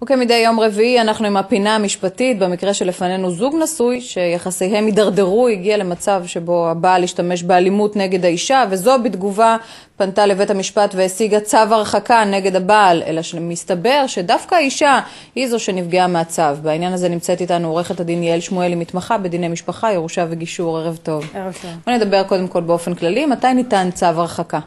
וכמדי יום רביעי אנחנו עם הפינה המשפטית, במקרה שלפנינו זוג נשוי שיחסיהם הידרדרו, הגיע למצב שבו הבעל השתמש באלימות נגד האישה, וזו בתגובה פנתה לבית המשפט והשיגה צו הרחקה נגד הבעל, אלא שמסתבר שדווקא האישה היא זו שנפגעה מהצו. בעניין הזה נמצאת איתנו עורכת הדין יעל שמואלי, מתמחה בדיני משפחה, ירושה וגישור. ערב טוב. ערב טוב. בוא נדבר קודם כל באופן כללי, מתי ניתן צו הרחקה?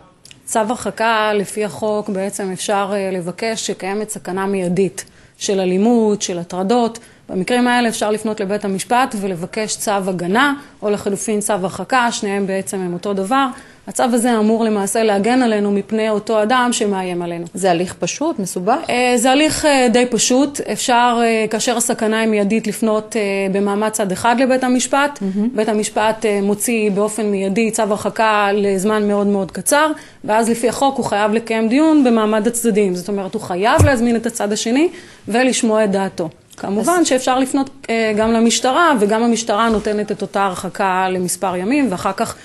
צו הרחקה לפי החוק בעצם אפשר לבקש שקיימת סכנה מיידית של אלימות, של הטרדות. במקרים האלה אפשר לפנות לבית המשפט ולבקש צו הגנה או לחלופין צו הרחקה, שניהם בעצם הם אותו דבר. הצו הזה אמור למעשה להגן עלינו מפני אותו אדם שמאיים עלינו. זה הליך פשוט, מסובך? זה הליך די פשוט. אפשר, כאשר הסכנה היא מיידית, לפנות במעמד צד אחד לבית המשפט. בית המשפט מוציא באופן מיידי צו הרחקה לזמן מאוד מאוד קצר, ואז לפי החוק הוא חייב לקיים דיון במעמד הצדדים. זאת אומרת, הוא חייב להזמין את הצד השני ולשמוע את דעתו. כמובן שאפשר לפנות גם למשטרה, וגם המשטרה נותנת את אותה הרחקה למספר ימים, ואחר כך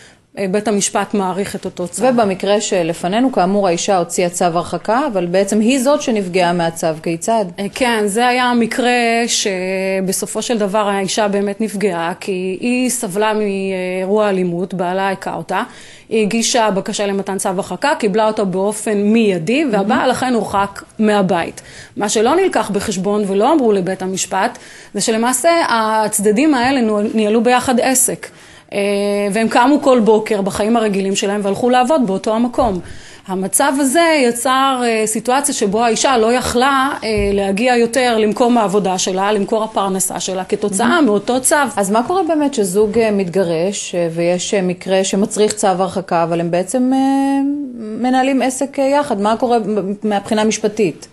בית המשפט מעריך את אותו צו. ובמקרה שלפנינו, כאמור, האישה הוציאה צו הרחקה, אבל בעצם היא זאת שנפגעה מהצו. כיצד? כן, זה היה המקרה שבסופו של דבר האישה באמת נפגעה, כי היא סבלה מאירוע אלימות, בעלה היכה אותה, היא הגישה בקשה למתן צו הרחקה, קיבלה אותו באופן מיידי, והבעל לכן הורחק מהבית. מה שלא נלקח בחשבון ולא אמרו לבית המשפט, זה שלמעשה הצדדים האלה ניהלו ביחד עסק. והם קמו כל בוקר בחיים הרגילים שלהם והלכו לעבוד באותו המקום. המצב הזה יצר סיטואציה שבו האישה לא יכלה להגיע יותר למקום העבודה שלה, למקור הפרנסה שלה, כתוצאה מאותו צו. אז מה קורה באמת שזוג מתגרש ויש מקרה שמצריך צו הרחקה, אבל הם בעצם מנהלים עסק יחד? מה קורה מהבחינה המשפטית?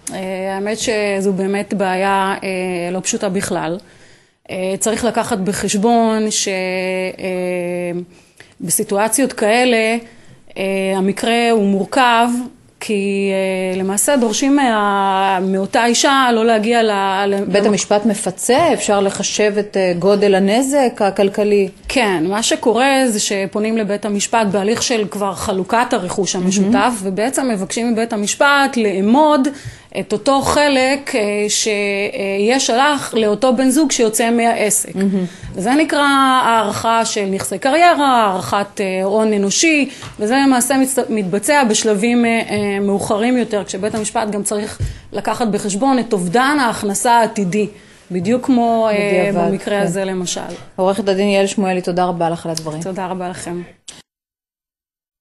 האמת שזו באמת בעיה לא פשוטה בכלל. צריך לקחת בחשבון שבסיטואציות כאלה המקרה הוא מורכב, כי למעשה דורשים מאותה אישה לא להגיע בית המשפט מפצה? אפשר לחשב את גודל הנזק הכלכלי? כן, מה שקורה זה שפונים לבית המשפט בהליך של כבר חלוקת הרכוש המשותף, ובעצם מבקשים מבית המשפט לאמוד את אותו חלק שיש הלך לאותו בן זוג שיוצא מהעסק. וזה נקרא הערכה של נכסי קריירה, הערכת הון אנושי, וזה למעשה מתבצע בשלבים מאוחרים יותר, כשבית המשפט גם צריך לקחת בחשבון את אובדן ההכנסה העתידי, בדיוק כמו במקרה הזה למשל. עורכת הדין יעל שמואלי, תודה רבה לך על הדברים. תודה רבה לכם.